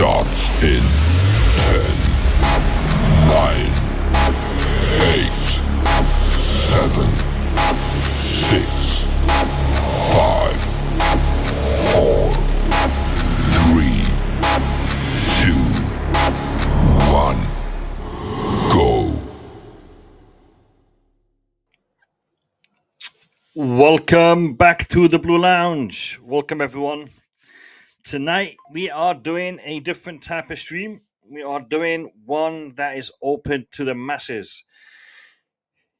starts in 10, 9, 8, 7, 6, 5, 4, 3, 2, 1, go. Welcome back to the Blue Lounge. Welcome, everyone. Tonight, we are doing a different type of stream. We are doing one that is open to the masses.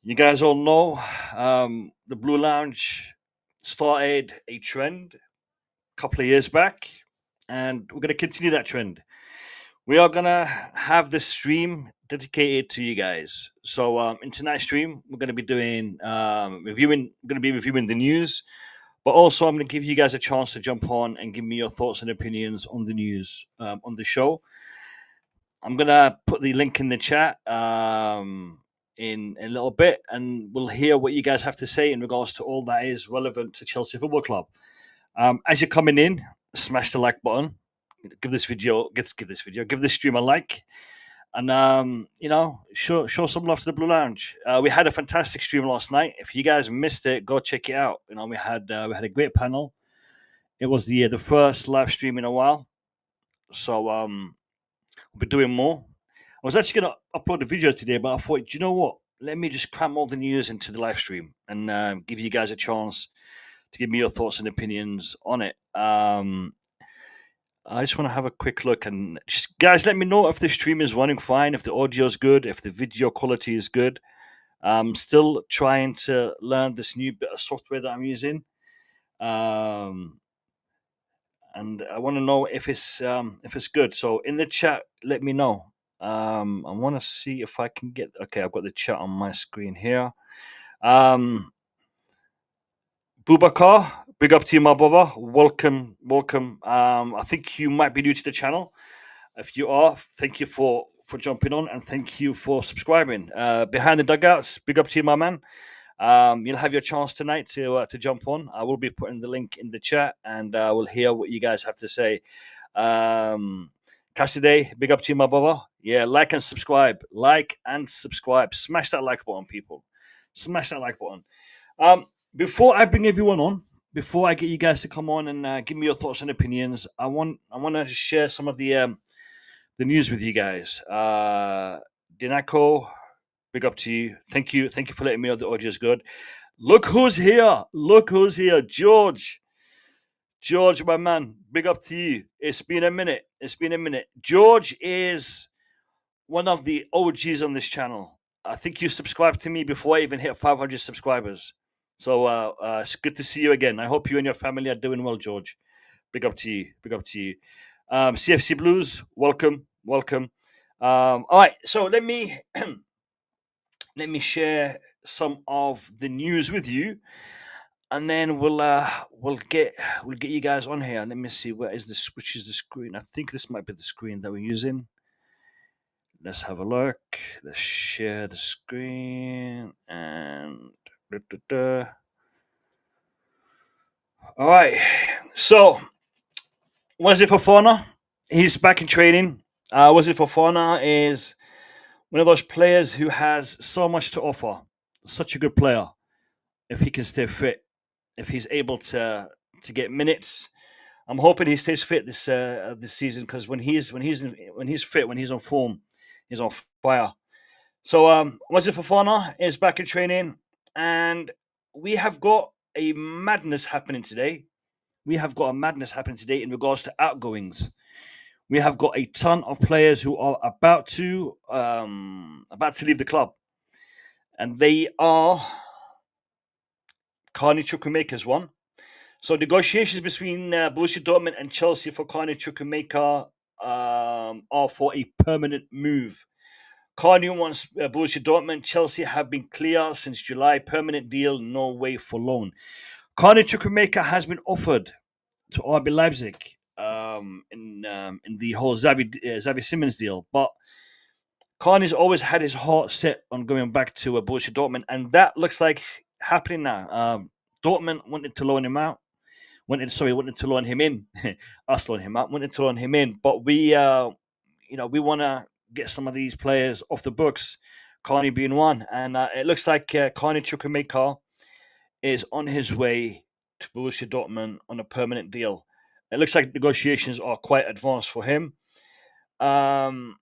You guys all know the Blue Lounge started a trend a couple of years back, and we're going to continue that trend. We are going to have this stream dedicated to you guys. So in tonight's stream, we're going to be doing reviewing the news, but also I'm going to give you guys a chance to jump on and give me your thoughts and opinions on the news on the show. I'm going to put the link in the chat in a little bit, and we'll hear what you guys have to say in regards to all that is relevant to Chelsea Football Club. As you're coming in, smash the like button. Give this stream a like, and show some love to the Blue Lounge. We had a fantastic stream last night. If you guys missed it, go check it out. We had a great panel. It was the first live stream in a while, so we'll be doing more. I was actually going to upload a video today, but I thought, do you know what? Let me just cram all the news into the live stream and give you guys a chance to give me your thoughts and opinions on it. I just want to have a quick look, and just guys, let me know if the stream is running fine, if the audio is good, if the video quality is good. I'm still trying to learn this new bit of software that I'm using, and I want to know if it's good. So in the chat, let me know. I want to see if I can get. Okay, I've got the chat on my screen here. Bubakar, big up to you, my brother. Welcome. I think you might be new to the channel. If you are, thank you for jumping on, and thank you for subscribing. Behind the Dugouts, big up to you, my man. You'll have your chance tonight to jump on. I will be putting the link in the chat, and we'll hear what you guys have to say. Cassidy, big up to you, my brother. Yeah, like and subscribe. Smash that like button, people. Smash that like button. Before I bring everyone on, before I get you guys to come on and give me your thoughts and opinions, I want to share some of the news with you guys. Dinako, big up to you. Thank you for letting me know the audio is good. Look who's here. George, my man, big up to you. It's been a minute. George is one of the OGs on this channel. I think you subscribed to me before I even hit 500 subscribers. So it's good to see you again. I hope you and your family are doing well, George. Big up to you. CFC Blues, welcome. All right, so let me share some of the news with you, and then we'll get you guys on here. Let me see, which is the screen? I think this might be the screen that we're using. Let's have a look. Let's share the screen and. All right, so Wesley Fofana, he's back in training. Wesley Fofana is one of those players who has so much to offer. Such a good player. If he can stay fit, if he's able to get minutes, I'm hoping he stays fit this season, because when he's fit, when he's on form, he's on fire. So Wesley Fofana is back in training, and we have got a madness happening today. In regards to outgoings. We have got a ton of players who are about to leave the club, and they are Carney Chukwuemeka's one. So negotiations between Borussia Dortmund and Chelsea for Carney Chukwuemeka are for a permanent move. Carney wants Borussia Dortmund. Chelsea have been clear since July. Permanent deal, no way for loan. Carney Chukwuemeka has been offered to RB Leipzig in the whole Xavi Simons deal, but Carney's always had his heart set on going back to Borussia Dortmund, and that looks like happening now. Dortmund wanted to loan him out, wanted to loan him in. Us loan him out, wanted to loan him in, but we we want to get some of these players off the books. Carney being one, and it looks like Carney Chukwuemeka is on his way to Borussia Dortmund on a permanent deal. It looks like negotiations are quite advanced for him. In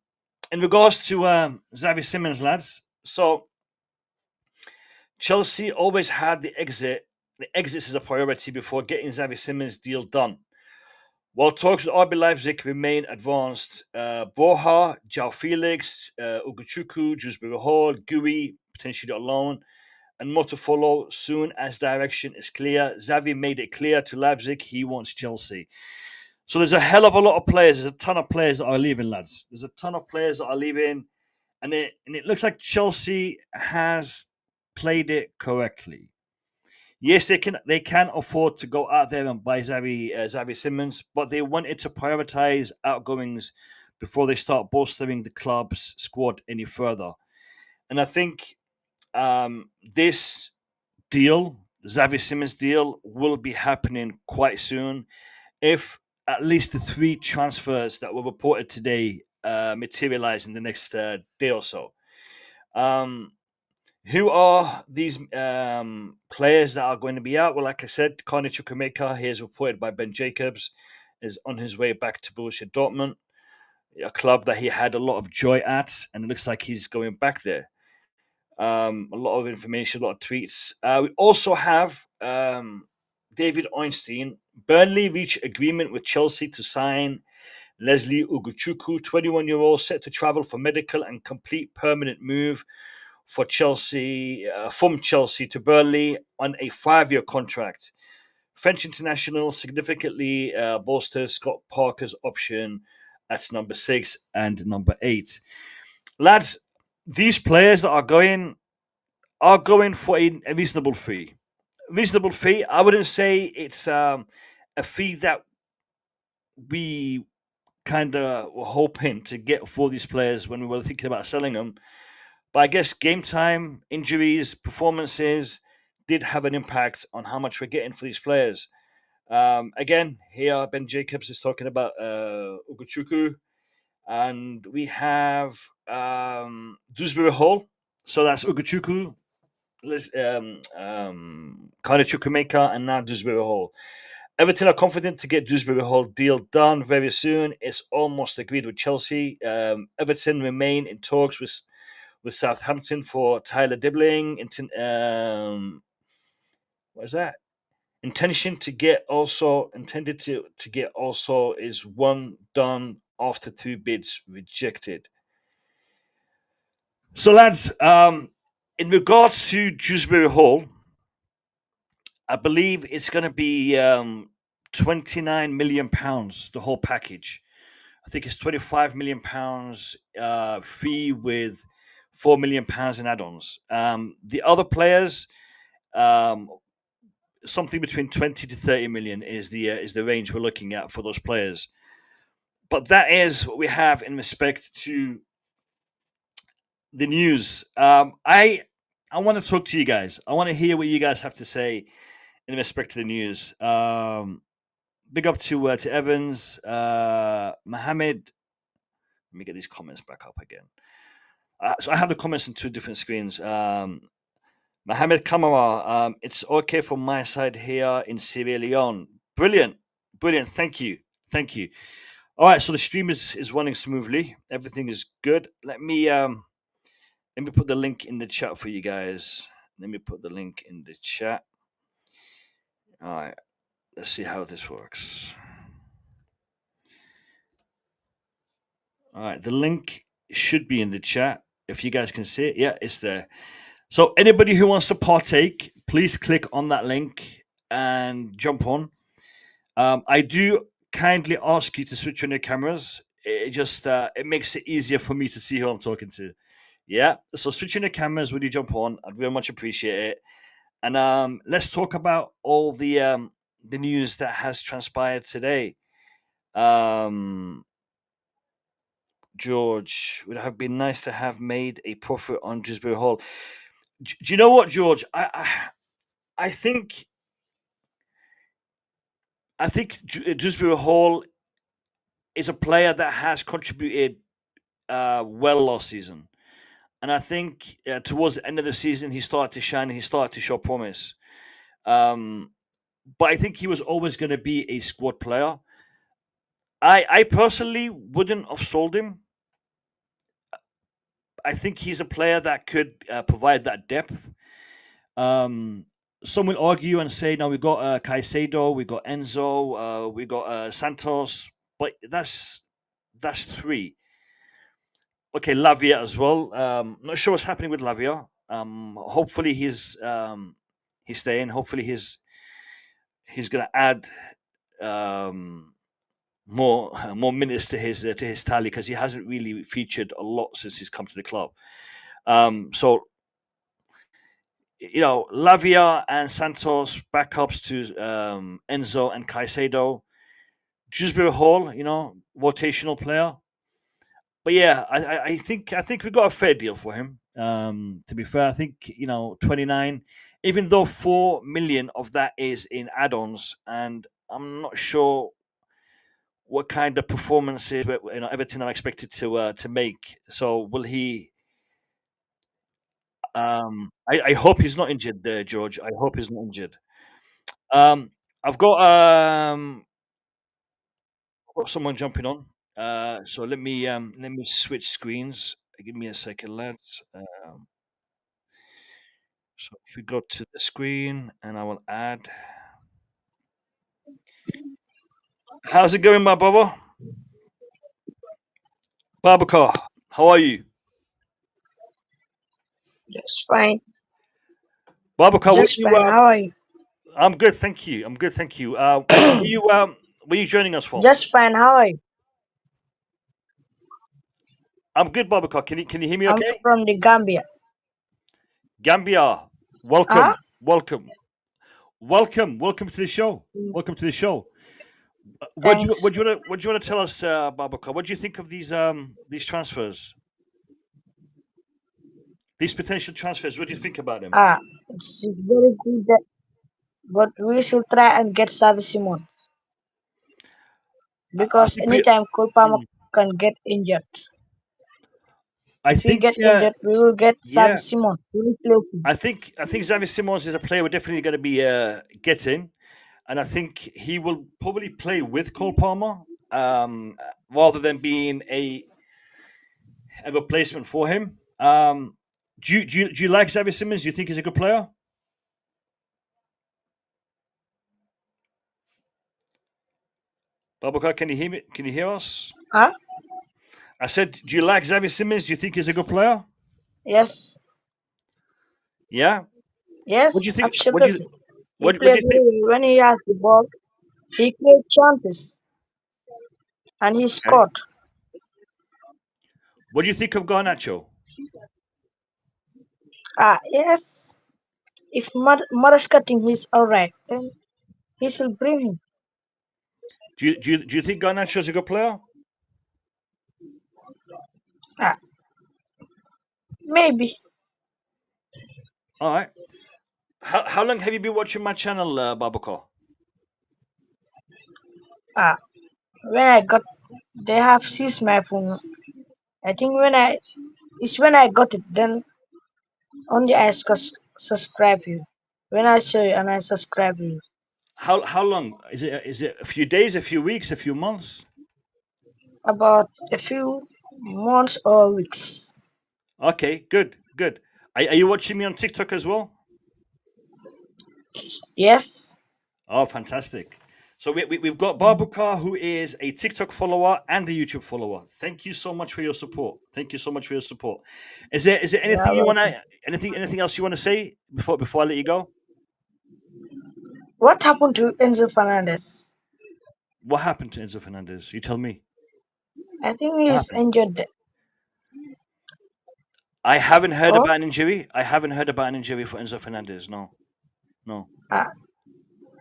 regards to Xavi Simons, lads, so Chelsea always had the exits as a priority before getting Xavi Simons' deal done. While talks with RB Leipzig remain advanced, Borja, João Felix, Ugochukwu, Dewsbury Hall, Gui, potentially on loan, and more to follow soon as direction is clear. Xavi made it clear to Leipzig he wants Chelsea. So there's a hell of a lot of players. There's a ton of players that are leaving, lads. There's a ton of players that are leaving. And it looks like Chelsea has played it correctly. Yes, they can afford to go out there and buy Xavi Simons, but they wanted to prioritize outgoings before they start bolstering the club's squad any further. And I think this deal, Xavi Simons deal, will be happening quite soon if at least the 3 transfers that were reported today materialize in the next day or so. Who are these players that are going to be out? Well, like I said, Carney Chukwuemeka, he is reported by Ben Jacobs, is on his way back to Borussia Dortmund, a club that he had a lot of joy at, and it looks like he's going back there. A lot of information, a lot of tweets. We also have David Ornstein. Burnley reached agreement with Chelsea to sign Leslie Ugochukwu, 21-year-old, set to travel for medical and complete permanent move for Chelsea, from Chelsea to Burnley on a 5-year contract. French international significantly bolsters Scott Parker's option at number 6 and number 8. Lads, these players that are going for a reasonable fee. Reasonable fee. I wouldn't say it's a fee that we kind of were hoping to get for these players when we were thinking about selling them. But I guess game time, injuries, performances did have an impact on how much we're getting for these players. Again, here Ben Jacobs is talking about Ugochukwu, and we have Dewsbury Hall. So that's Ugochukwu, Carney Chukwuemeka, and now Dewsbury Hall. Everton are confident to get Dewsbury Hall deal done very soon. It's almost agreed with Chelsea. Everton remain in talks with Southampton for Tyler Dibling. What is that? Intended to get also is one done after 2 bids rejected. So, lads, in regards to Dewsbury Hall, I believe it's going to be £29 million, the whole package. I think it's £25 million fee with £4 million in add-ons. The other players, something between 20 to 30 million is the range we're looking at for those players. But that is what we have in respect to the news. I want to talk to you guys. I want to hear what you guys have to say in respect to the news. Big up to Evans, Mohammed. Let me get these comments back up again. So I have the comments on 2 different screens. Mohamed Kamara, it's okay from my side here in Sierra Leone. Brilliant. Thank you. All right, so the stream is running smoothly. Everything is good. Let me put the link in the chat for you guys. All right, let's see how this works. All right, the link should be in the chat. If you guys can see it, yeah, it's there. So anybody who wants to partake, please click on that link and jump on. I do kindly ask you to switch on your cameras. It just it makes it easier for me to see who I'm talking to. Yeah, so switch on your cameras when you jump on. I'd very much appreciate it. And let's talk about all the news that has transpired today. George, would have been nice to have made a profit on Dewsbury Hall. Do you know what, George? I think I think Dewsbury Hall is a player that has contributed well last season. And I think towards the end of the season, he started to shine. He started to show promise. But I think he was always going to be a squad player. I personally wouldn't have sold him. I think he's a player that could provide that depth. Some will argue and say, "No, we got Caicedo, we got Enzo, we got Santos," but that's three. Okay, Lavia as well. Not sure what's happening with Lavia. Hopefully he's staying. Hopefully he's gonna add more minutes to his tally because he hasn't really featured a lot since he's come to the club. So Lavia and Santos backups to Enzo and Caicedo. Dewsbury Hall, rotational player. But yeah, I think we got a fair deal for him. To be fair, I think 29, even though 4 million of that is in add-ons, and I'm not sure what kind of performances Everton are expected to make. So will he? I hope he's not injured, there, George. I hope he's not injured. I've got someone jumping on. So let me switch screens. Give me a second, lads. So if we go to the screen, and I will add. How's it going, my brother? Babacar, how are you? Just fine. Babacar, were Just you? fine. How are you? I'm good, thank you. I'm good, thank you. Where you joining us from? Just fine. How are you? I'm good, Babacar. Can you hear me? I'm Okay. from the Gambia. Gambia, welcome, Huh? welcome, welcome to the show. Welcome to the show. What do you Thanks. what do you want to tell us, Babacar? What do you think of these transfers? These potential transfers. What do you think about them? It's very good, but we should try and get Xavi Simons I because think we. anytime Cole Palmer mm, can get injured. I If he think. get injured, we will get Xavi Yeah. Simons to replace him. I think Xavi Simons is a player we're definitely going to be getting, and I think he will probably play with Cole Palmer rather than being a replacement for him. Do you like Xavi Simons? Do you think he's a good player? Babacar, can you hear me? Can you hear us? Huh? I said, do you like Xavi Simons? Do you think he's a good player? Yes. Yeah. What do you Yes, think? What do you absolutely. He what do played you think? very well. When he has the ball, he creates chances and he Okay. scored. What do you think of Garnacho? Yes. If Maresca thinks he's alright, then he should bring him. Do you think Garnacho is a good player? Ah, maybe. All right. How long have you been watching my channel, Babacar? Ah, when I got, they have seized my phone. I think when I got it, then only I subscribe you. When I saw you and I subscribe you, How long is it? Is it a few days, a few weeks, a few months? about a few months or weeks. Okay, good, good. Are you watching me on TikTok as well? Yes. Oh, fantastic. So we've got Babacar, who is a TikTok follower and a YouTube follower. Thank you so much for your support. Thank you so much for your support. Is there You anything are you welcome. wanna anything else you wanna say before I let you go? What happened to Enzo Fernandez? What happened to Enzo Fernandez? You tell me. I think What he's happened? injured. I haven't heard Oh, about an injury. I haven't heard about an injury for Enzo Fernandez. No, no. uh,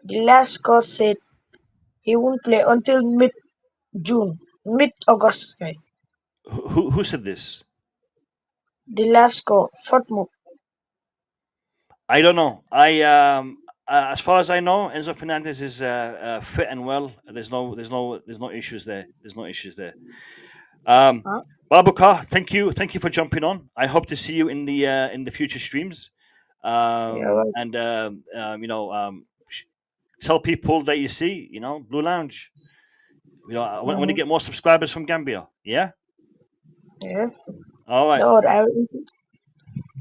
the last coach said he won't play until June, mid August. Okay. Who said this? The last score, fourth move. I don't know. as far as I know, Enzo Fernandez is fit and well. There's no issues there. There's no issues there. Huh? Babukar, thank you for jumping on. I hope to see you in the future streams. Yeah, well, And tell people that you see, Blue Lounge. I want to get more subscribers from Gambia. Yeah. yes. All right. No, I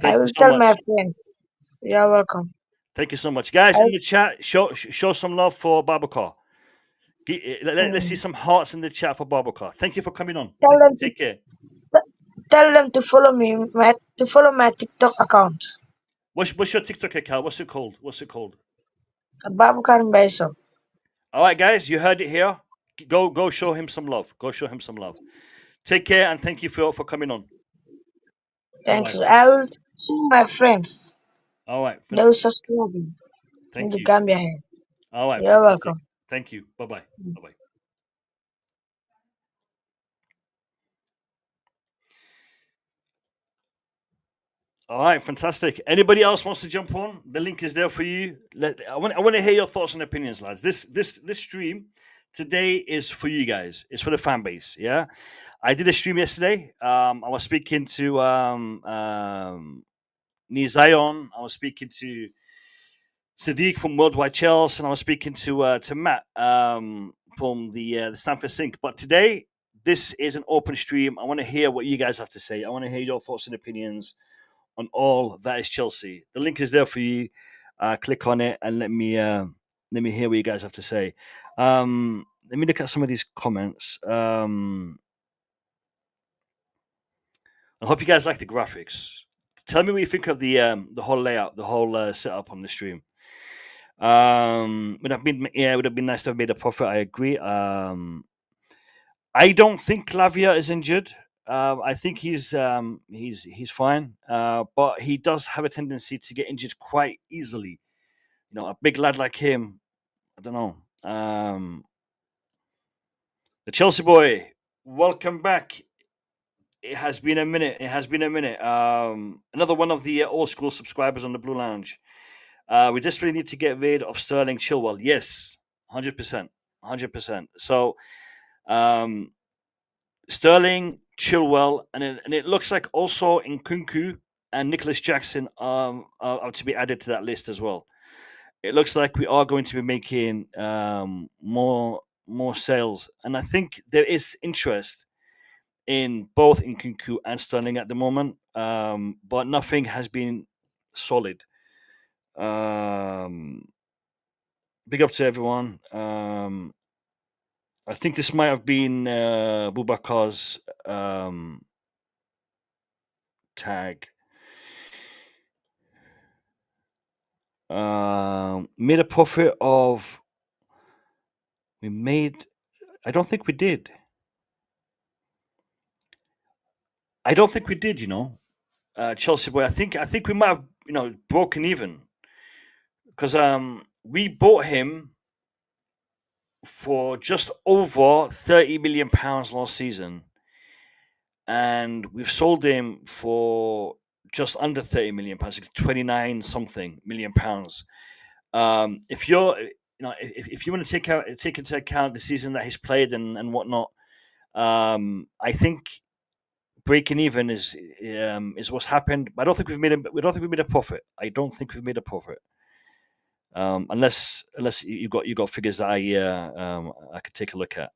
Thank you will so tell my much. friends. You're welcome. Thank you so much, guys. I, In the chat, show some love for Babukar. Let's see mm, some hearts in the chat for Babukar. Thank you for coming on. tell them to Take care. tell them to follow me. To follow my TikTok account. What's your TikTok account? What's it called? Babukar Mbaiso. All right, guys, you heard it here. Go show him some love. Go show him some love. Take care and thank you for coming on. Thank Bye-bye. you. I will see my friends. All right. They will subscribe me in Thank the you. Gambia here. All right. You're Fantastic. welcome. Thank you. Bye-bye. Bye-bye. All right, fantastic. Anybody else wants to jump on? The link is there for you. I want to hear your thoughts and opinions, lads. This stream today is for you guys. It's for the fan base. Yeah, I did a stream yesterday. I was speaking to Nizayon. I was speaking to Sadiq from Worldwide Chelsea, and I was speaking to Matt from the Stanford Sync. But today, this is an open stream. I want to hear what you guys have to say. I want to hear your thoughts and opinions on all that is Chelsea. The link is there for you. Click on it and let me hear what you guys have to say. Let me look at some of these comments. I hope you guys like the graphics. Tell me what you think of the whole layout, the whole setup on the stream. It would have been nice to have made a profit. I agree. I don't think Lavia is injured. I think he's fine, but he does have a tendency to get injured quite easily. A big lad like him, I don't know. The Chelsea boy, welcome back. It has been a minute. Another one of the old school subscribers on the Blue Lounge. We desperately need to get rid of Sterling Chilwell. Yes, 100%. So, Sterling, Chilwell, and it looks like also Nkunku and Nicholas Jackson are to be added to that list as well. It looks like we are going to be making more sales, and I think there is interest in both Nkunku and Sterling at the moment, but nothing has been solid. Big up to everyone. I think this might have been Bubakar's tag. Made a profit of. I don't think we did. Chelsea boy. I think we might have broken even because we bought him for just over £30 million last season, and we've sold him for just under £30 million, 29 something million pounds. If you're, if you want to take into account the season that he's played and whatnot, I think breaking even is what's happened. I don't think we've made a profit. I don't think we've made a profit. Unless you got figures that I could take a look at.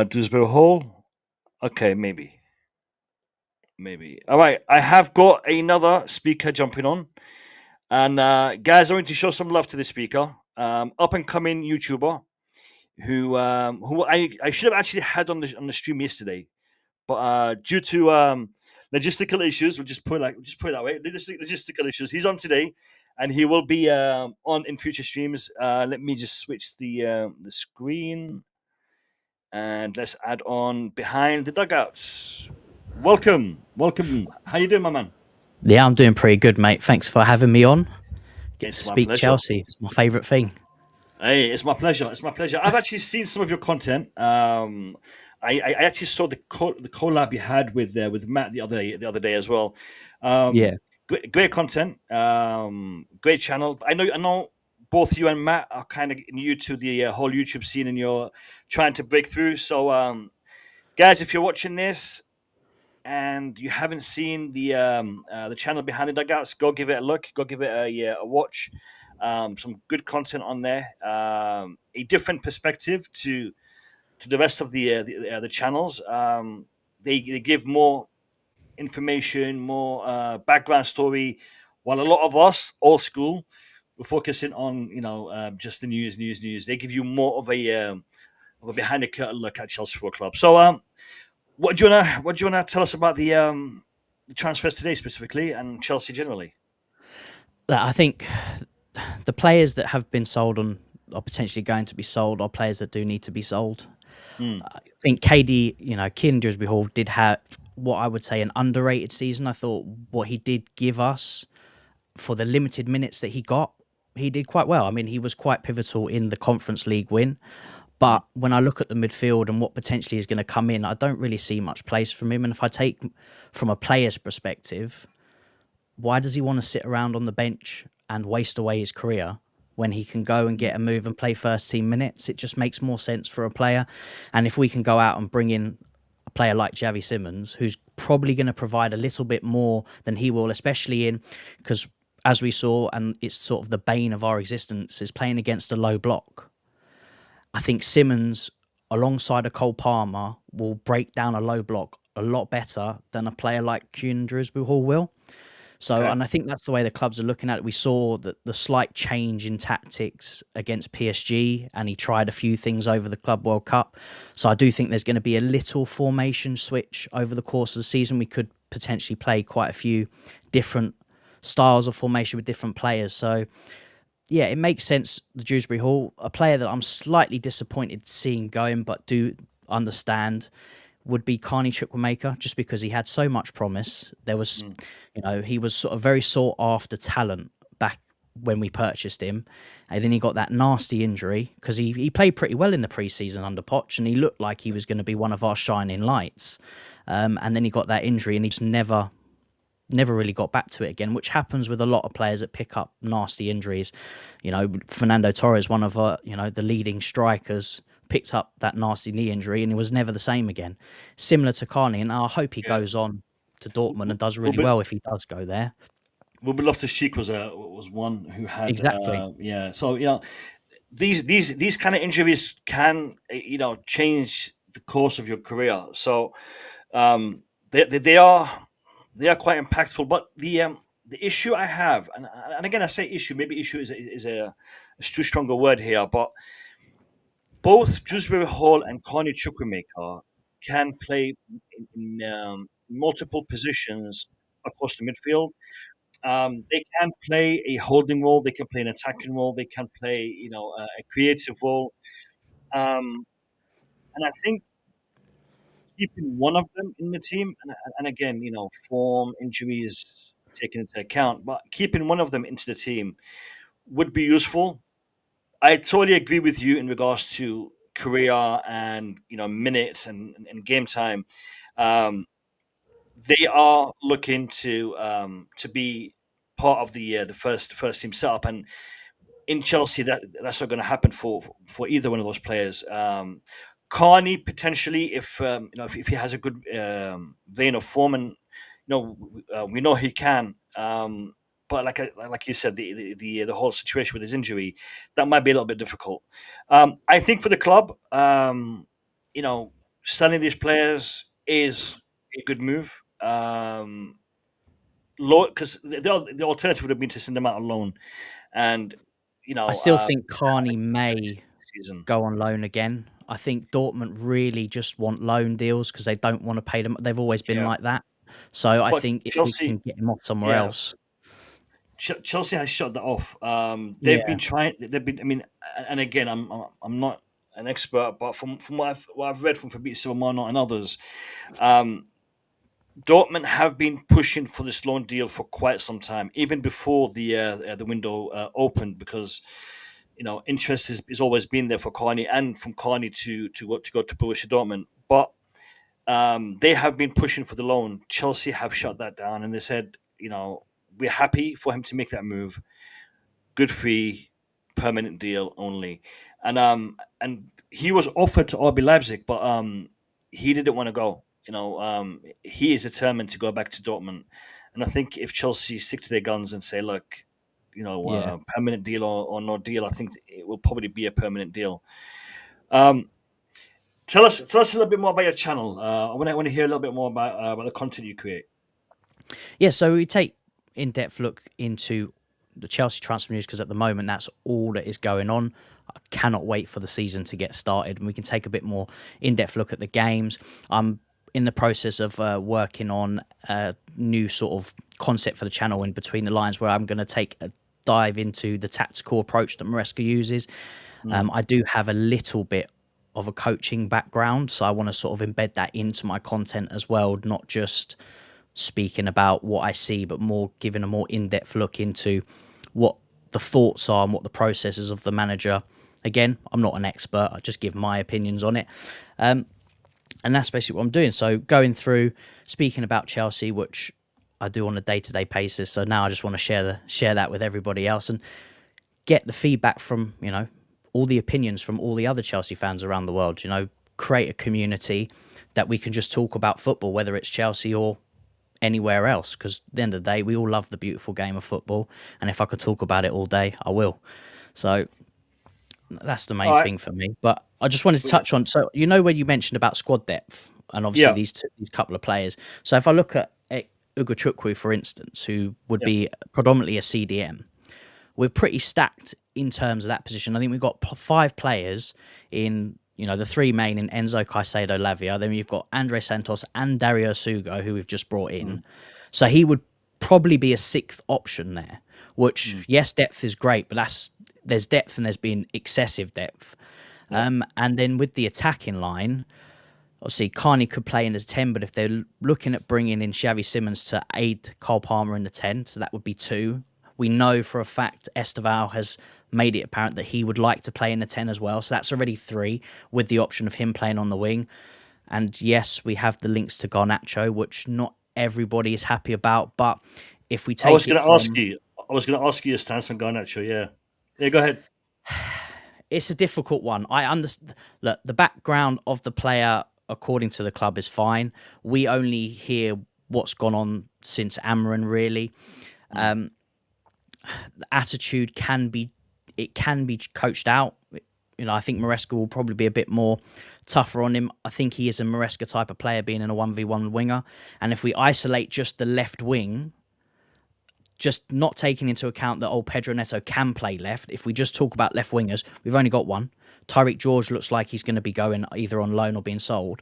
Dewsbury Hall. Okay, maybe. All right, I have got another speaker jumping on, and guys, I want to show some love to this speaker, up and coming YouTuber, who I should have actually had on the stream yesterday, but due to logistical issues, we'll just put it that way. Logistical issues. He's on today, and he will be on in future streams. Let me just switch the screen, and let's add on Behind the Dugouts. Welcome. How you doing, my man? Yeah, I'm doing pretty good, mate. Thanks for having me on. Get It's to my speak pleasure. Chelsea. It's my favourite thing. Hey, it's my pleasure. I've actually seen some of your content. I I actually saw the collab you had with Matt the other day as well. Yeah. Great content, great channel. I know both you and Matt are kind of new to the whole YouTube scene, and you're trying to break through. So, guys, if you're watching this and you haven't seen the channel Behind the Dugouts, go give it a look. Go give it a watch. Some good content on there. A different perspective to the rest of the channels. They give more information, more background story, while a lot of us, old school, we're focusing on just the news. They give you more of a behind the curtain look at Chelsea Football Club. So, what do you wanna tell us about the transfers today specifically and Chelsea generally? I think the players that have been sold on are potentially going to be sold are players that do need to be sold. I think KD, Kieran Dewsbury Hall did have what I would say an underrated season. I thought what he did give us for the limited minutes that he got, he did quite well. I mean, he was quite pivotal in the Conference League win. But when I look at the midfield and what potentially is going to come in, I don't really see much place from him. And if I take from a player's perspective, why does he want to sit around on the bench and waste away his career when he can go and get a move and play first team minutes? It just makes more sense for a player. And if we can go out and bring in a player like Xavi Simons, who's probably going to provide a little bit more than he will, especially because as we saw, and it's sort of the bane of our existence, is playing against a low block. I think Simons, alongside a Cole Palmer, will break down a low block a lot better than a player like Kieran Dewsbury Hall will. So, Okay. and I think that's the way the clubs are looking at it. We saw that the slight change in tactics against PSG, and he tried a few things over the Club World Cup. So I do think there's going to be a little formation switch over the course of the season. We could potentially play quite a few different styles of formation with different players. So, yeah, it makes sense. The Dewsbury Hall, a player that I'm slightly disappointed seeing going, but do understand, would be Carney Chukwuemeka, just because he had so much promise. There was, he was sort of very sought after talent back when we purchased him. And then he got that nasty injury because he played pretty well in the preseason under Poch, and he looked like he was going to be one of our shining lights. And then he got that injury and he just never really got back to it again, which happens with a lot of players that pick up nasty injuries. Fernando Torres, one of the leading strikers, picked up that nasty knee injury and he was never the same again. Similar to Carney, and I hope he goes on to Dortmund and does really well if he does go there. Ruben Loftus-Cheek was one who had Exactly. So these kind of injuries can change the course of your career. So they are quite impactful. But the issue I have, and again I say issue, maybe issue is a too strong a word here, but both Dewsbury Hall and Carney Chukwuemeka can play in multiple positions across the midfield. They can play a holding role. They can play an attacking role. They can play, a creative role. And I think keeping one of them in the team, and again, form, injuries taken into account, but keeping one of them into the team would be useful. I totally agree with you in regards to career and minutes and game time. Um, they are looking to be part of the first team setup, and in Chelsea that's not going to happen for either one of those players. Carney potentially, if he has a good vein of form, and we know he can. But like you said, the whole situation with his injury, that might be a little bit difficult. I think for the club, selling these players is a good move. Because the alternative would have been to send them out on loan, and I still think Carney may season. go on loan again. I think Dortmund really just want loan deals because they don't want to pay them. They've always been like that. So I think if we can get him off somewhere else. Chelsea has shut that off. They've been trying. I mean, and again, I'm not an expert, but from what I've read from Fabrizio Romano and others, Dortmund have been pushing for this loan deal for quite some time, even before the window opened, because interest is always been there for Carney and from Carney to go to Borussia Dortmund. But they have been pushing for the loan. Chelsea have shut that down, and they said, we're happy for him to make that move. Good fee, permanent deal only. And he was offered to RB Leipzig, but he didn't want to go. He is determined to go back to Dortmund. And I think if Chelsea stick to their guns and say, look, permanent deal or no deal, I think it will probably be a permanent deal. Tell us a little bit more about your channel. I want to hear a little bit more about the content you create. Yeah, so we take in-depth look into the Chelsea transfer news because at the moment that's all that is going on. I cannot wait for the season to get started and we can take a bit more in-depth look at the games. I'm in the process of working on a new sort of concept for the channel in between the lines where I'm going to take a dive into the tactical approach that Maresca uses. I do have a little bit of a coaching background, so I want to sort of embed that into my content as well, not just speaking about what I see, but more giving a more in-depth look into what the thoughts are and what the processes of the manager. Again, I'm not an expert, I just give my opinions on it. And that's basically what I'm doing. So going through, speaking about Chelsea, which I do on a day-to-day basis. So now I just want to share that with everybody else and get the feedback from, all the opinions from all the other Chelsea fans around the world, create a community that we can just talk about football, whether it's Chelsea or anywhere else. Because at the end of the day, we all love the beautiful game of football. And if I could talk about it all day, I will. So that's the main thing for me. But I just wanted to touch on, so when you mentioned about squad depth and obviously these couple of players. So if I look at Ugo Chukwu, for instance, who would be predominantly a CDM, we're pretty stacked in terms of that position. I think we've got 5 players in, the 3 main in Enzo, Caicedo, Lavia. Then you've got Andre Santos and Dario Sugo, who we've just brought in. So he would probably be a 6th option there, which, yes, depth is great, but there's depth and there's been excessive depth. And then with the attacking line, obviously Carney could play in as 10, but if they're looking at bringing in Xavi Simons to aid Cole Palmer in the 10, so that would be 2. We know for a fact Esteval has made it apparent that he would like to play in the 10 as well, so that's already 3 with the option of him playing on the wing. And yes, we have the links to Garnacho, which not everybody is happy about, but if we take I was going to ask you your stance on Garnacho, Yeah, go ahead. It's a difficult one. I understand. Look, the background of the player, according to the club, is fine. We only hear what's gone on since Amran, really. The attitude can be coached out. I think Maresca will probably be a bit more tougher on him. I think he is a Maresca type of player, being in a 1v1 winger. And if we isolate just the left wing, just not taking into account that Pedro Neto can play left. If we just talk about left wingers, we've only got one. Tyreek George looks like he's going to be going either on loan or being sold.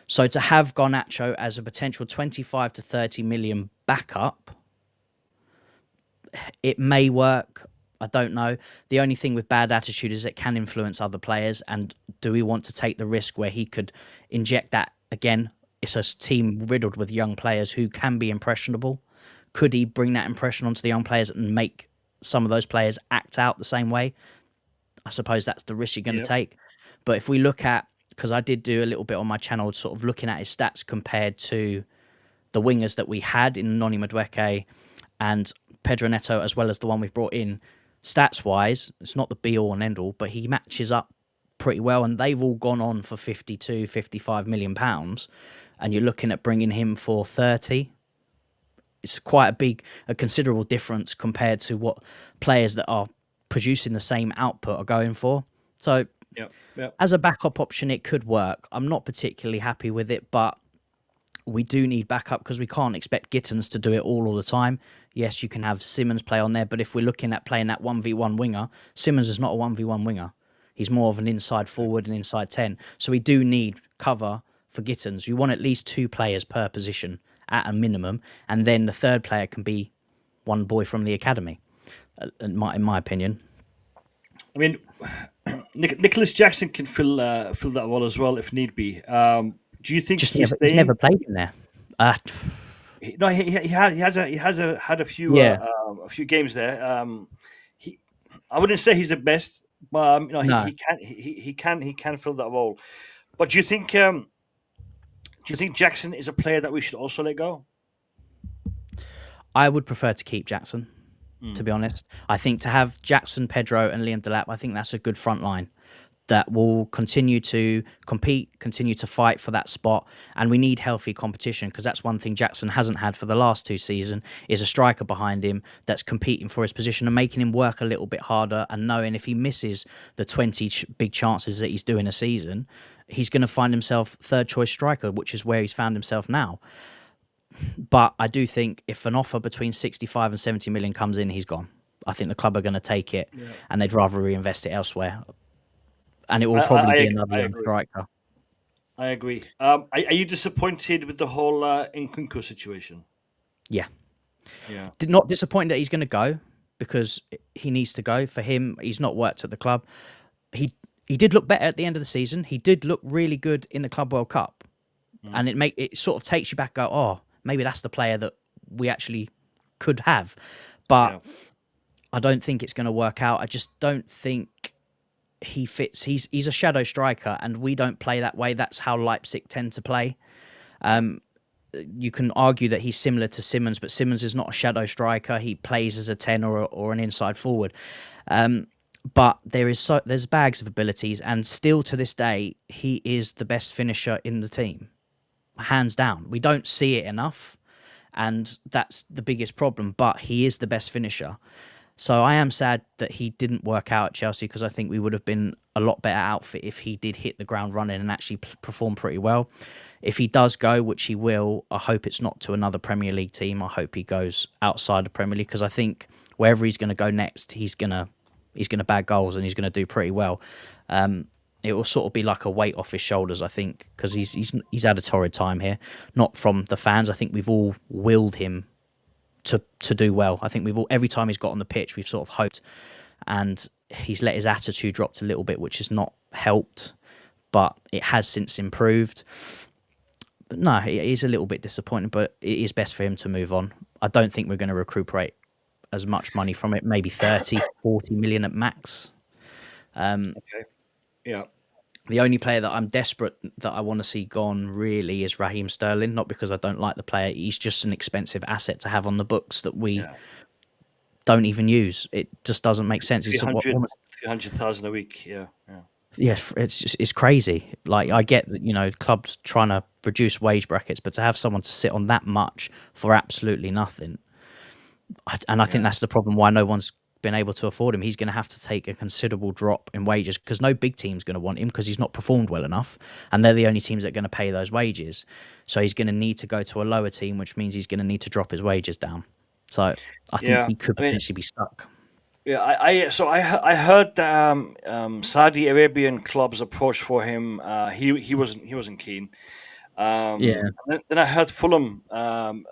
So to have Garnacho as a potential 25 to 30 million backup, it may work. I don't know. The only thing with bad attitude is it can influence other players. And do we want to take the risk where he could inject that? Again, it's a team riddled with young players who can be impressionable. Could he bring that impression onto the young players and make some of those players act out the same way? I suppose that's the risk you're going to take. But if we look at, because I did do a little bit on my channel, sort of looking at his stats compared to the wingers that we had in Noni Madueke and Pedro Neto, as well as the one we've brought in, stats-wise, it's not the be-all and end-all, but he matches up pretty well, and they've all gone on for 52, 55 million pounds, and you're looking at bringing him for 30. It's quite a considerable difference compared to what players that are producing the same output are going for. So as a backup option, it could work. I'm not particularly happy with it, but we do need backup because we can't expect Gittins to do it all the time. Yes, you can have Simons play on there, but if we're looking at playing that 1v1 winger, Simons is not a 1v1 winger. He's more of an inside forward and inside 10. So we do need cover for Gittins. You want at least 2 players per position at a minimum, and then the third player can be one boy from the academy, in my opinion. I mean, Nicholas Jackson can fill that role as well if need be. Do you think he's never played in there? No, he has had a few games there. I wouldn't say he's the best, But No, he can fill that role. But do you think Jackson is a player that we should also let go? I would prefer to keep Jackson, to be honest. I think to have Jackson, Pedro, and Liam Delap, I think that's a good front line that will continue to compete, continue to fight for that spot. And we need healthy competition, because that's one thing Jackson hasn't had for the last 2 seasons, is a striker behind him that's competing for his position and making him work a little bit harder, and knowing if he misses the 20 big chances that he's doing a season, he's going to find himself third choice striker, which is where he's found himself now. But I do think if an offer between 65 and 70 million comes in, he's gone. I think the club are going to take it, and they'd rather reinvest it elsewhere. And it will probably be another young striker. I agree. Are you disappointed with the whole Nkunku situation? Yeah. Yeah. Not disappointed that he's going to go, because he needs to go. For him, he's not worked at the club. He did look better at the end of the season. He did look really good in the Club World Cup. And it sort of takes you back, go, oh, maybe that's the player that we actually could have. But I don't think it's going to work out. I just don't think he fits. He's a shadow striker, and we don't play that way. That's how Leipzig tend to play. You can argue that he's similar to Simmons, but Simmons is not a shadow striker. He plays as a 10 or an inside forward. But there's bags of abilities, and still to this day, he is the best finisher in the team, hands down. We don't see it enough, and that's the biggest problem. But he is the best finisher. So I am sad that he didn't work out at Chelsea, because I think we would have been a lot better outfit if he did hit the ground running and actually perform pretty well. If he does go, which he will, I hope it's not to another Premier League team. I hope he goes outside the Premier League, because I think wherever he's going to go next, he's going to bag goals and he's going to do pretty well. It will sort of be like a weight off his shoulders, I think, because he's had a torrid time here. Not from the fans. I think we've all willed him to do well. I think every time he's got on the pitch, we've sort of hoped, and he's let his attitude drop a little bit, which has not helped, but it has since improved. But no, it is a little bit disappointing, but it is best for him to move on. I don't think we're going to recuperate as much money from it, maybe 30, 40 million at max. Okay. Yeah. The only player that I'm desperate that I want to see gone really is Raheem Sterling, not because I don't like the player. He's just an expensive asset to have on the books that we don't even use. It just doesn't make sense. 300,000 a week, yeah. Yes, it's crazy. Like, I get that, clubs trying to reduce wage brackets, but to have someone to sit on that much for absolutely nothing, I think that's the problem why no one's been able to afford him. He's going to have to take a considerable drop in wages, because no big team's going to want him, because he's not performed well enough, and they're the only teams that are going to pay those wages. So he's going to need to go to a lower team, which means he's going to need to drop his wages down. So I think he could potentially be stuck. Yeah, I heard that Saudi Arabian clubs approached for him. He wasn't keen. Then I heard Fulham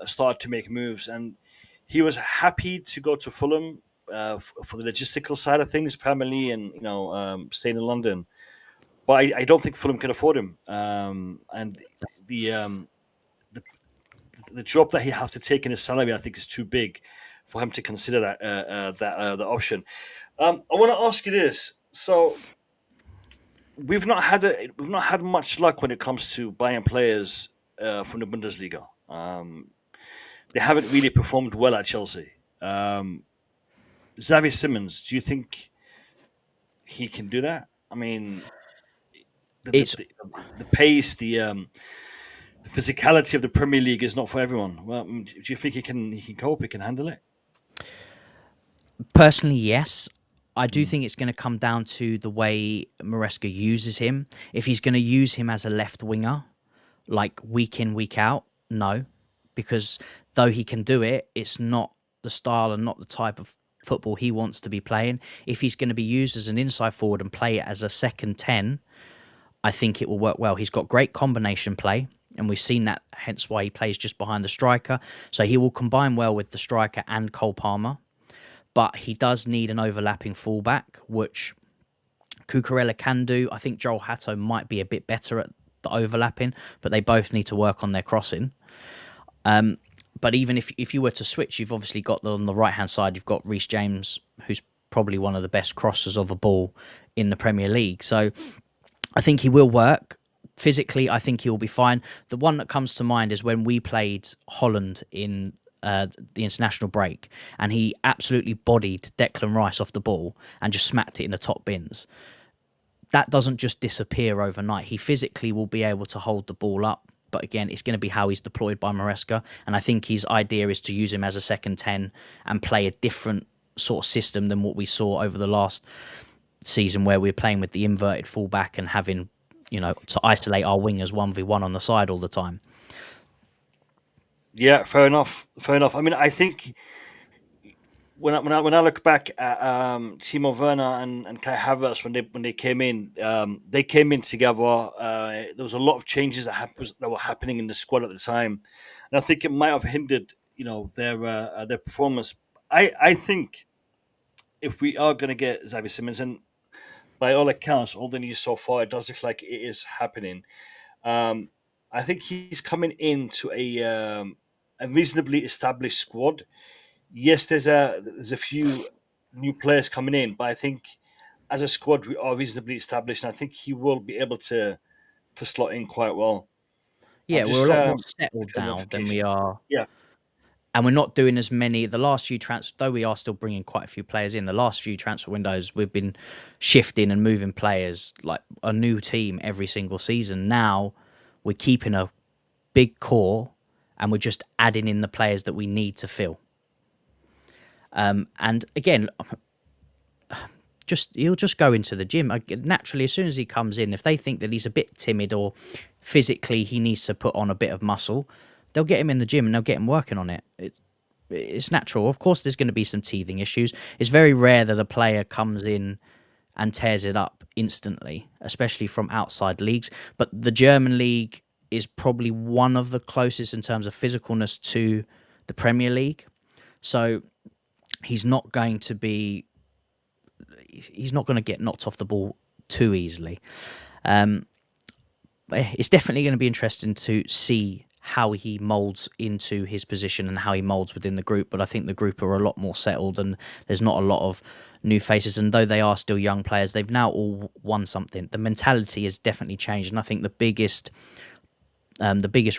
started to make moves, and he was happy to go to Fulham for the logistical side of things, family, and staying in London. But I don't think Fulham can afford him, and the drop that he has to take in his salary, I think, is too big for him to consider that option. I want to ask you this: so we've not had much luck when it comes to buying players from the Bundesliga. They haven't really performed well at Chelsea. Xavi Simons, do you think he can do that? I mean, the pace, the physicality of the Premier League is not for everyone. Well, do you think he can cope? He can handle it? Personally, yes. I do think it's going to come down to the way Maresca uses him. If he's going to use him as a left winger, like week in, week out, no. Because though he can do it, it's not the style and not the type of football he wants to be playing. If he's going to be used as an inside forward and play it as a second 10, I think it will work well. He's got great combination play, and we've seen that, hence why he plays just behind the striker. So he will combine well with the striker and Cole Palmer. But he does need an overlapping fullback, which Cucurella can do. I think Joel Hatto might be a bit better at the overlapping, but they both need to work on their crossing. But even if you were to switch, you've obviously got on the right-hand side, you've got Reece James, who's probably one of the best crossers of a ball in the Premier League. So I think he will work. Physically, I think he'll be fine. The one that comes to mind is when we played Holland in the international break, and he absolutely bodied Declan Rice off the ball and just smacked it in the top bins. That doesn't just disappear overnight. He physically will be able to hold the ball up. But again, it's going to be how he's deployed by Maresca. And I think his idea is to use him as a second 10 and play a different sort of system than what we saw over the last season, where we're playing with the inverted fullback and having, to isolate our wingers 1v1 on the side all the time. Yeah, fair enough. Fair enough. I mean, I think when I look back at Timo Werner and Kai Havertz when they came in, they came in together. There was a lot of changes that were happening in the squad at the time, and I think it might have hindered their performance. I think if we are going to get Xavi Simons, and by all accounts, all the news so far, it does look like it is happening. Um, I think he's coming into a reasonably established squad. Yes, there's a few new players coming in, but I think as a squad we are reasonably established, and I think he will be able to slot in quite well. I'm Yeah, we're just a lot more looking settled at now than we notifications. are. Yeah, And we're not doing as many. The last few transfers, though we are still bringing quite a few players in, the last few transfer windows, we've been shifting and moving players like a new team every single season. Now we're keeping a big core and we're just adding in the players that we need to fill. And again, he'll just go into the gym. Naturally, as soon as he comes in, if they think that he's a bit timid or physically he needs to put on a bit of muscle, they'll get him in the gym and they'll get him working on it. It's natural. Of course, there's going to be some teething issues. It's very rare that a player comes in and tears it up instantly, especially from outside leagues. But the German league is probably one of the closest in terms of physicalness to the Premier League. So he's not going to get knocked off the ball too easily. It's definitely going to be interesting to see how he moulds into his position and how he moulds within the group. But I think the group are a lot more settled and there's not a lot of new faces. And though they are still young players, they've now all won something. The mentality has definitely changed. And I think the biggest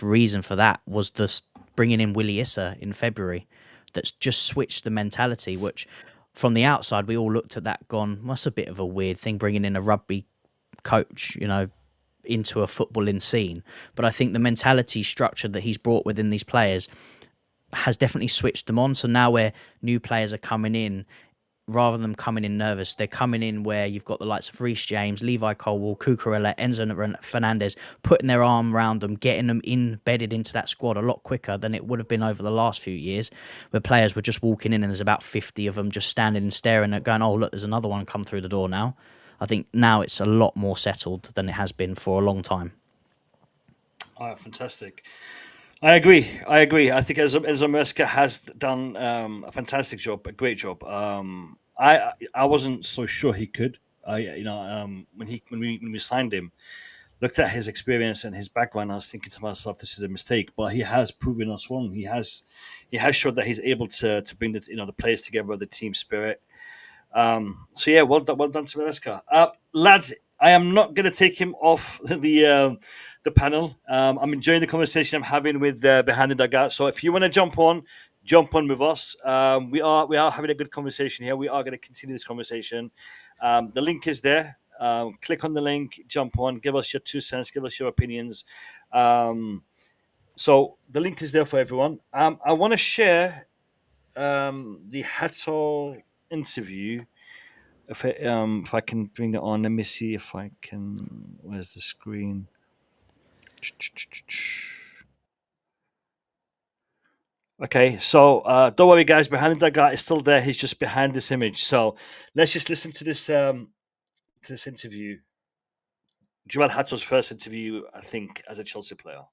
reason for that was bringing in Willy Issa in February. That's just switched the mentality, which from the outside, we all looked at that gone, that's a bit of a weird thing, bringing in a rugby coach, into a footballing scene. But I think the mentality structure that he's brought within these players has definitely switched them on. So now where new players are coming in, rather than coming in nervous, they're coming in where you've got the likes of Reece James, Levi Colwill, Cucurella, Enzo Fernandez, putting their arm around them, getting them embedded into that squad a lot quicker than it would have been over the last few years, where players were just walking in and there's about 50 of them just standing and staring at going, oh, look, there's another one come through the door now. I think now it's a lot more settled than it has been for a long time. oh, fantastic. I agree. I think Enzo Maresca has done a fantastic job, a great job. I wasn't so sure he could. When we signed him, looked at his experience and his background, I was thinking to myself, this is a mistake. But he has proven us wrong. He has showed that he's able to bring the players together, the team spirit. So yeah, well done to Maresca. Lads, I am not going to take him off the panel. I'm enjoying the conversation I'm having with Behind the Dugout. So if you want to jump on with us. We are having a good conversation here. We are going to continue this conversation. The link is there. Click on the link, jump on, give us your 2 cents, give us your opinions. So the link is there for everyone. I want to share the Hato interview. If I can bring it on, let me see if I can. Where's the screen? Okay, so don't worry, guys. Behind that guy is still there. He's just behind this image. So let's just listen to this interview. Joel Hato's first interview, I think, as a Chelsea player.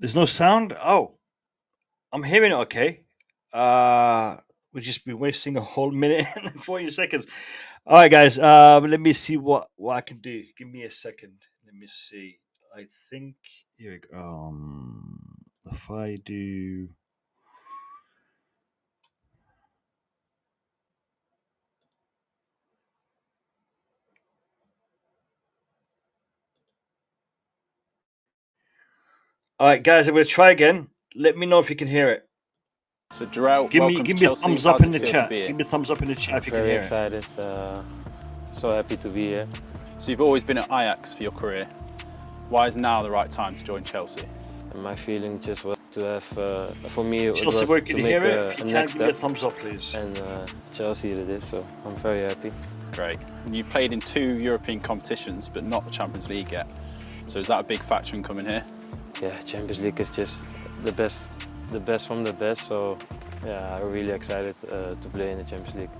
There's no sound. Oh, I'm hearing it. Okay. We've just been wasting a whole minute and 40 seconds. All right, guys. Let me see what I can do. Give me a second. Let me see. I think here we go. If I do. All right, guys. I'm going to try again. Let me know if you can hear it. So Jarrell, Give me welcome to a Chelsea. thumbs How's up it in the feel to chat. be here? Give me a thumbs up in the chat if you can Very hear it. excited. So happy to be here. So you've always been at Ajax for your career. Why is now the right time to join Chelsea? And my feeling just was to have, for me, it was Chelsea, where can to you make hear it? If you a can, next give me a step. thumbs up, please. And Chelsea did it, so I'm very happy. Great. And you played in 2 European competitions, but not the Champions League yet. So is that a big factor in coming here? Yeah, Champions League is just the best from the best. So yeah, I'm really excited to play in the Champions League.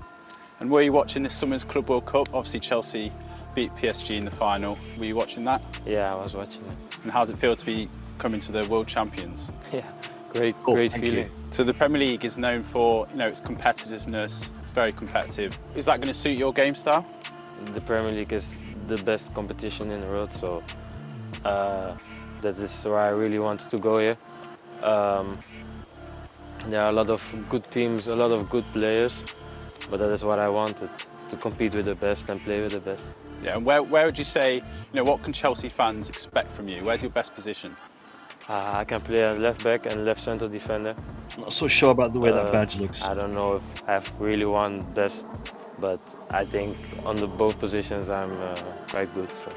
And were you watching this summer's Club World Cup? Obviously Chelsea beat PSG in the final. Were you watching that? Yeah, I was watching it. And how does it feel to be coming to the World Champions? Yeah, great Thank feeling. you. So the Premier League is known for, its competitiveness. It's very competitive. Is that going to suit your game style? The Premier League is the best competition in the world, so that is why I really wanted to go here. There are a lot of good teams, a lot of good players, but that is what I wanted, to compete with the best and play with the best. Yeah, and where would you say, what can Chelsea fans expect from you? Where's your best position? I can play at left back and left centre defender. Not so sure about the way that badge looks. I don't know if I have really one best, but I think on both positions I'm quite good. So.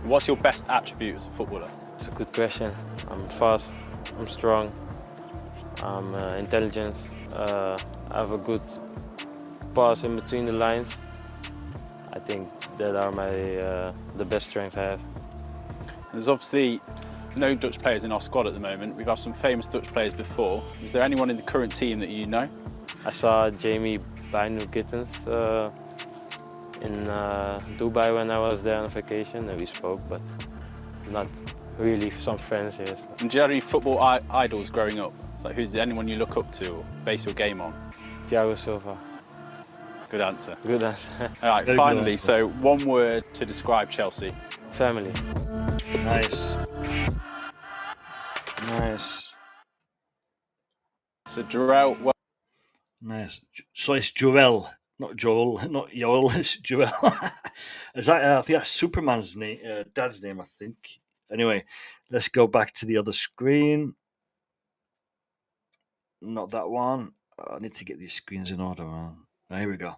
What's your best attribute as a footballer? It's a good question. I'm fast, I'm strong, I'm intelligent, I have a good pass in between the lines. I think that are the best strengths I have. There's obviously no Dutch players in our squad at the moment. We've had some famous Dutch players before. Is there anyone in the current team that you know? I saw Jamie Binu Gittens in Dubai when I was there on vacation, and we spoke, but not really some friends here. And do you have any football idols growing up? Like who's anyone you look up to or base your game on? Thiago Silva. Good answer. Good answer. All right, Very good finally, answer. so one word to describe Chelsea. Family. Nice. Nice. So Jarrell, Nice. So it's Joel, not Joel, not Joel. It's Joel. Is that? I think that's Superman's name, dad's name, I think. Anyway, let's go back to the other screen. Not that one. I need to get these screens in order, man. Here we go.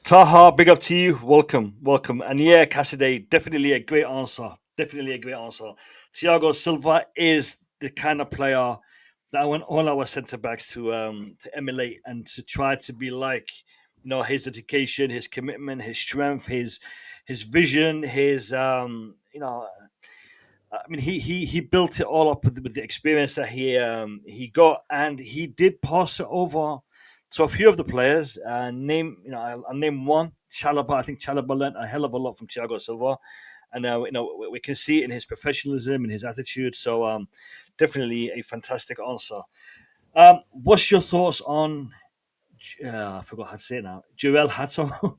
Taha, big up to you. Welcome. And yeah, Cassidy, definitely a great answer. Thiago Silva is the kind of player that I want all our centre backs to emulate and to try to be like. His dedication, his commitment, his strength, his vision, his he built it all up with the experience that he got, and he did pass it over to a few of the players. I'll name one, Chalobah. I think Chalobah learned a hell of a lot from Thiago Silva, and we can see it in his professionalism and his attitude. So definitely a fantastic answer. What's your thoughts on? I forgot how to say it now. Joel Hato.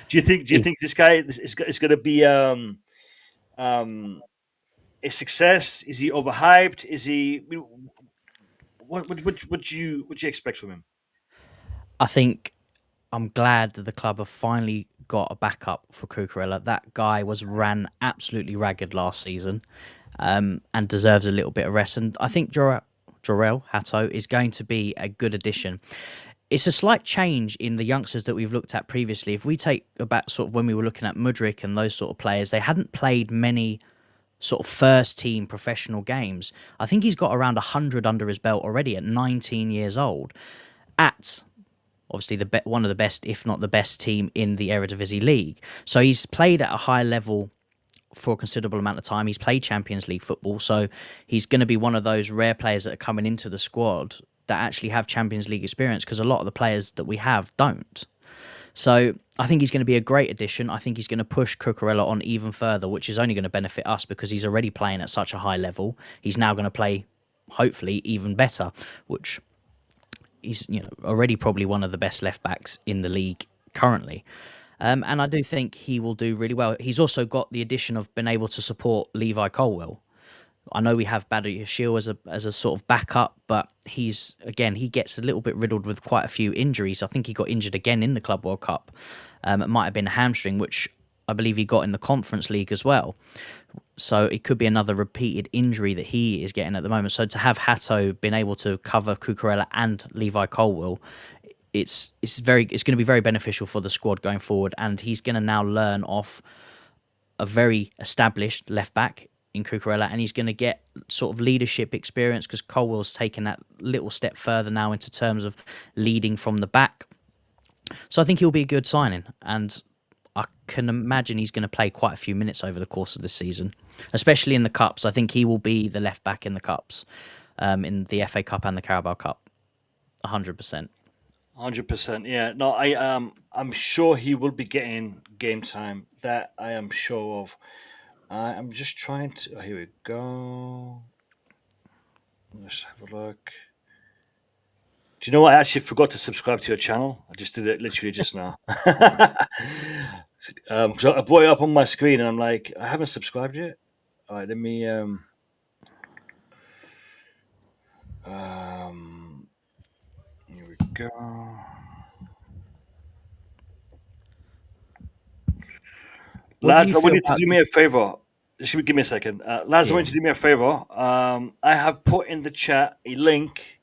Do you think this guy is going to be a success? Is he overhyped? Is he? What would you expect from him? I think I'm glad that the club have finally got a backup for Cucurella. That guy ran absolutely ragged last season, and deserves a little bit of rest. And I think Jorel Hato is going to be a good addition. It's a slight change in the youngsters that we've looked at previously. If we take about sort of when we were looking at Mudryk and those sort of players, they hadn't played many sort of first-team professional games. I think he's got around 100 under his belt already at 19 years old. At obviously one of the best, if not the best team in the Eredivisie League. So he's played at a high level for a considerable amount of time. He's played Champions League football, so he's going to be one of those rare players that are coming into the squad that actually have Champions League experience, because a lot of the players that we have don't. So I think he's going to be a great addition. I think he's going to push Cucurella on even further, which is only going to benefit us because he's already playing at such a high level. He's now going to play, hopefully, even better, which he's already probably one of the best left backs in the league currently. And I do think he will do really well. He's also got the addition of being able to support Levi Colwill. I know we have Badr Yashil as a sort of backup, but he gets a little bit riddled with quite a few injuries. I think he got injured again in the Club World Cup. It might have been a hamstring, which I believe he got in the Conference League as well. So it could be another repeated injury that he is getting at the moment. So to have Hato been able to cover Cucurella and Levi Colwill, it's going to be very beneficial for the squad going forward. And he's going to now learn off a very established left back in Cucurella, and he's going to get sort of leadership experience because Colwill's taken that little step further now into terms of leading from the back. So I think he'll be a good signing, and I can imagine he's going to play quite a few minutes over the course of the season, especially in the Cups. I think he will be the left back in the Cups, in the FA Cup and the Carabao Cup, 100%. 100%, yeah. No, I'm sure he will be getting game time. That I am sure of. I'm just trying to. Oh, here we go. Let's have a look. Do you know what? I actually forgot to subscribe to your channel. I just did it literally just now. So I brought it up on my screen, and I'm like, I haven't subscribed yet. All right, let me. Here we go. Lads, I want you to do me a favor. Just give me a second. Lads, I want you to do me a favor. I have put in the chat a link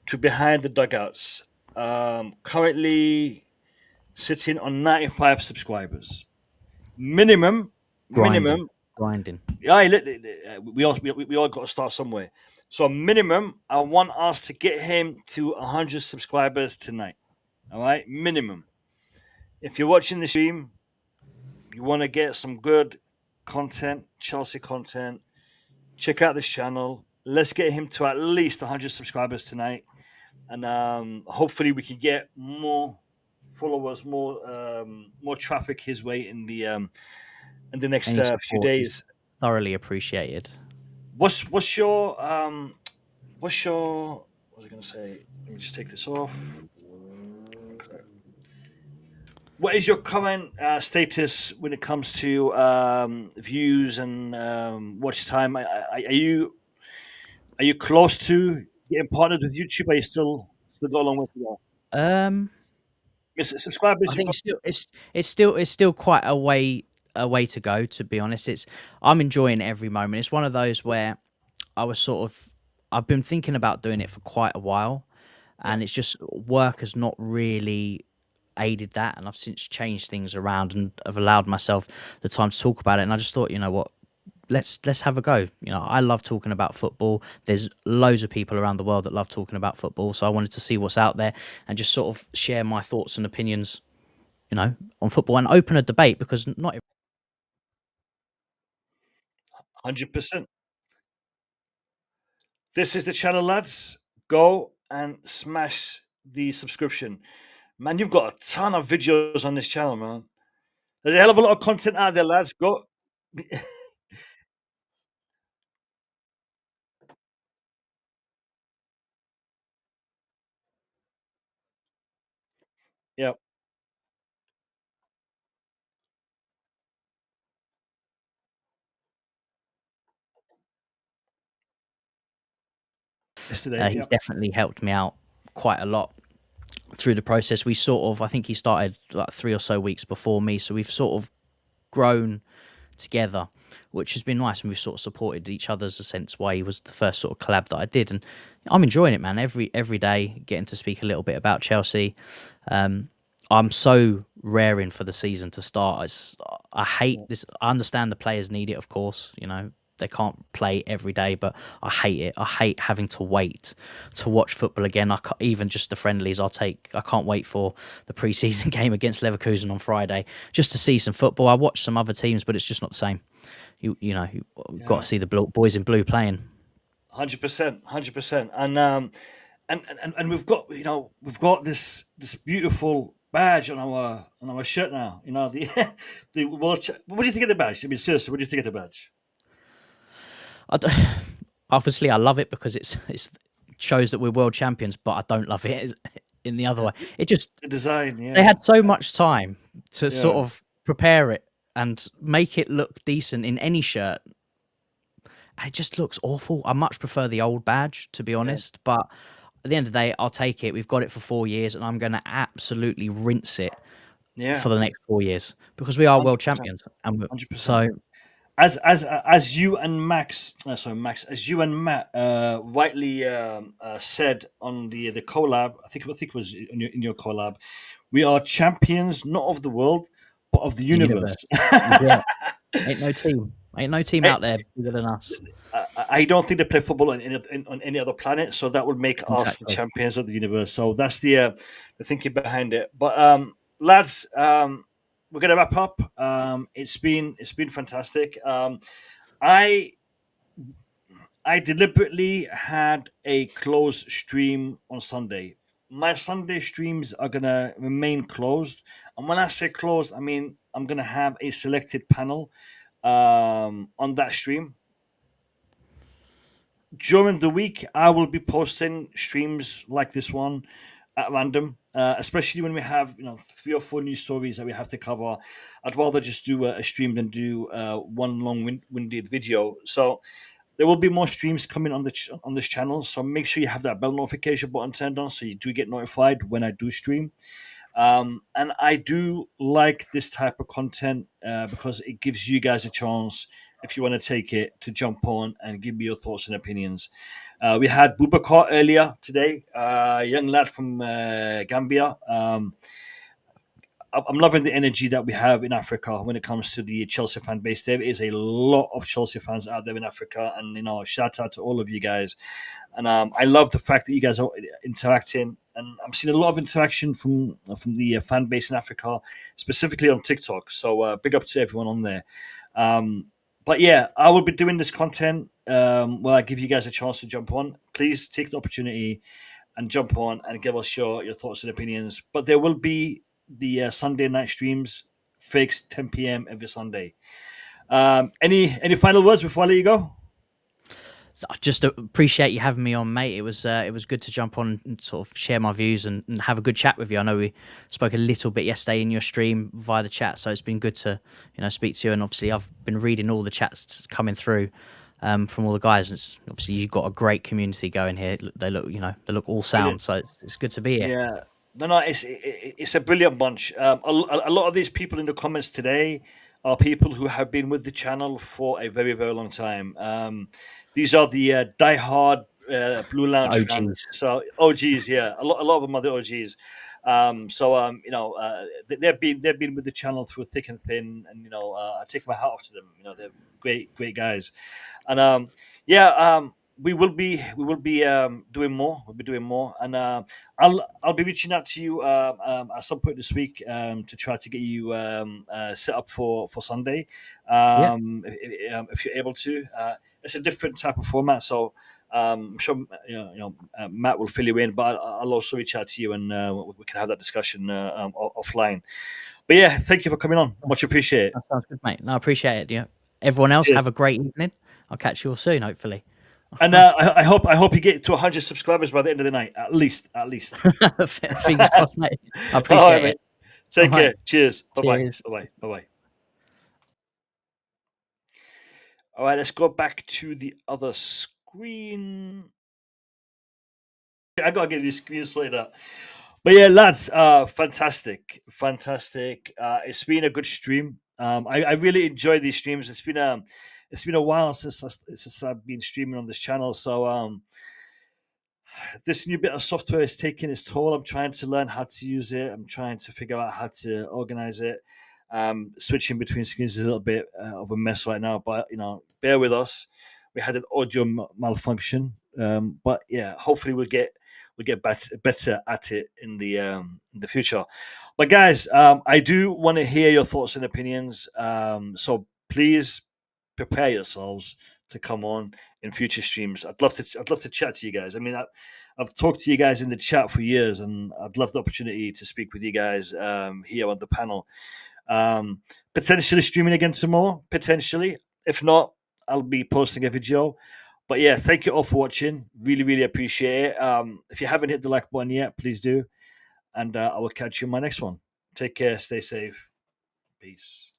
to Behind the Dugouts. Currently sitting on 95 subscribers. Minimum. Grinding. Yeah, we all got to start somewhere. So minimum, I want us to get him to 100 subscribers tonight. All right? Minimum. If you're watching the stream, you want to get some good content, Chelsea content, check out this channel. Let's get him to at least 100 subscribers tonight. And hopefully we can get more followers, more traffic his way in the next few days. Thoroughly appreciated. What's your what was I going to say? Let me just take this off. What is your current status when it comes to views and watch time? Are you close to getting partnered with YouTube? Are you still got a long way to go? Subscribers. I think it's still quite a way to go. To be honest, I'm enjoying every moment. It's one of those where I've been thinking about doing it for quite a while, and it's just work has not really aided that, and I've since changed things around and have allowed myself the time to talk about it. And I just thought, you know what, let's have a go. I love talking about football. There's loads of people around the world that love talking about football, so I wanted to see what's out there and just sort of share my thoughts and opinions, on football and open a debate, because not 100%. This is the channel, lads. Go and smash the subscription. Man, you've got a ton of videos on this channel, man. There's a hell of a lot of content out there, lads. Go. Yeah. Yesterday, he's definitely helped me out quite a lot through the process. I think he started like 3 or so weeks before me, so we've sort of grown together, which has been nice, and we've sort of supported each other's a sense why he was the first sort of collab that I did, and I'm enjoying it, man. Every day getting to speak a little bit about Chelsea. I'm so raring for the season to start. I hate this. I understand the players need it, of course. They can't play every day, but I hate it. I hate having to wait to watch football again. Even just the friendlies, I can't wait for the pre-season game against Leverkusen on Friday just to see some football. I watch some other teams, but it's just not the same. You've got to see the boys in blue playing. 100%, and we've got this beautiful badge on our shirt now. You know, the the world. What do you think of the badge? I mean, seriously, what do you think of the badge? Obviously, I love it because it shows that we're world champions, but I don't love it in the other way. It just The design, yeah. they had so much time to sort Yeah. of prepare it and make it look decent in any shirt. And it just looks awful. I much prefer the old badge, to be honest. But at the end of the day, I'll take it. We've got it for 4 years, and I'm going to absolutely rinse it Yeah. for the next 4 years because we are world 100%. champions. And 100%. so As you and Max, as you and Matt rightly said on the collab, I think it was in your collab, we are champions not of the world but of the universe. yeah, ain't no team out there bigger than us. I don't think they play football on any other planet, so that would make us the Exactly. champions of the universe. So that's the thinking behind it. But lads, we're gonna wrap up. It's been fantastic. I deliberately had a closed stream on Sunday. My Sunday streams are gonna remain closed, and when I say closed, I mean I'm gonna have a selected panel on that stream. During the week, I will be posting streams like this one at random, especially when we have 3 or 4 news stories that we have to cover. I'd rather just do a stream than do one long-winded video. So there will be more streams coming on on this channel. So make sure you have that bell notification button turned on so you do get notified when I do stream. And I do like this type of content because it gives you guys a chance, if you want to take it, to jump on and give me your thoughts and opinions. We had Boubacar earlier today, a young lad from Gambia. I'm loving the energy that we have in Africa when it comes to the Chelsea fan base. There is a lot of Chelsea fans out there in Africa, and shout out to all of you guys. And I love the fact that you guys are interacting, and I'm seeing a lot of interaction from the fan base in Africa, specifically on TikTok. So big up to everyone on there. But yeah, I will be doing this content where I give you guys a chance to jump on. Please take the opportunity and jump on and give us your thoughts and opinions. But there will be the Sunday night streams, fixed 10 p.m. every Sunday. Any final words before I let you go? I just appreciate you having me on, mate. It was good to jump on and sort of share my views and have a good chat with you. I know we spoke a little bit yesterday in your stream via the chat, so it's been good to speak to you. And obviously, I've been reading all the chats coming through from all the guys. And obviously, you've got a great community going here. They look all sound, so it's good to be here. Yeah, no, it's a brilliant bunch. A lot of these people in the comments today are people who have been with the channel for a very, very long time. These are the diehard Blue Lounge OGs. fans. So OGs, yeah, a lot of them are the OGs. They've been with the channel through thick and thin, and I take my hat off to them. They're great guys, and we will be doing more. We'll be doing more, and I'll be reaching out to you at some point this week to try to get you set up for Sunday. If you're able to, it's a different type of format, so I'm sure Matt will fill you in, but I'll also reach out to you and we can have that discussion offline. But yeah, thank you for coming on. Much appreciated. That sounds good, mate. No, I appreciate it. Yeah. Everyone else, Cheers. Have a great evening. I'll catch you all soon, hopefully. And I hope you get to 100 subscribers by the end of the night, at least. Fingers crossed, mate. I appreciate All right, it. mate. Take All care. right. Cheers. Bye-bye. Cheers. Bye-bye. All right, let's go back to the other screen. I gotta get this screen sorted out. But yeah, lads, fantastic. It's been a good stream. I really enjoy these streams. It's been a while since I've been streaming on this channel. So this new bit of software is taking its toll. I'm trying to learn how to use it. I'm trying to figure out how to organize it. Switching between screens is a little bit of a mess right now, but bear with us. We had an audio malfunction, but yeah, hopefully we'll get better at it in the future. But guys, I do want to hear your thoughts and opinions. So please prepare yourselves to come on in future streams. I'd love to chat to you guys. I mean, I've talked to you guys in the chat for years, and I'd love the opportunity to speak with you guys here on the panel. Potentially streaming again tomorrow, potentially. If not, I'll be posting a video. But yeah, thank you all for watching. Really, really appreciate it. If you haven't hit the like button yet, please do. And I will catch you in my next one. Take care. Stay safe. Peace.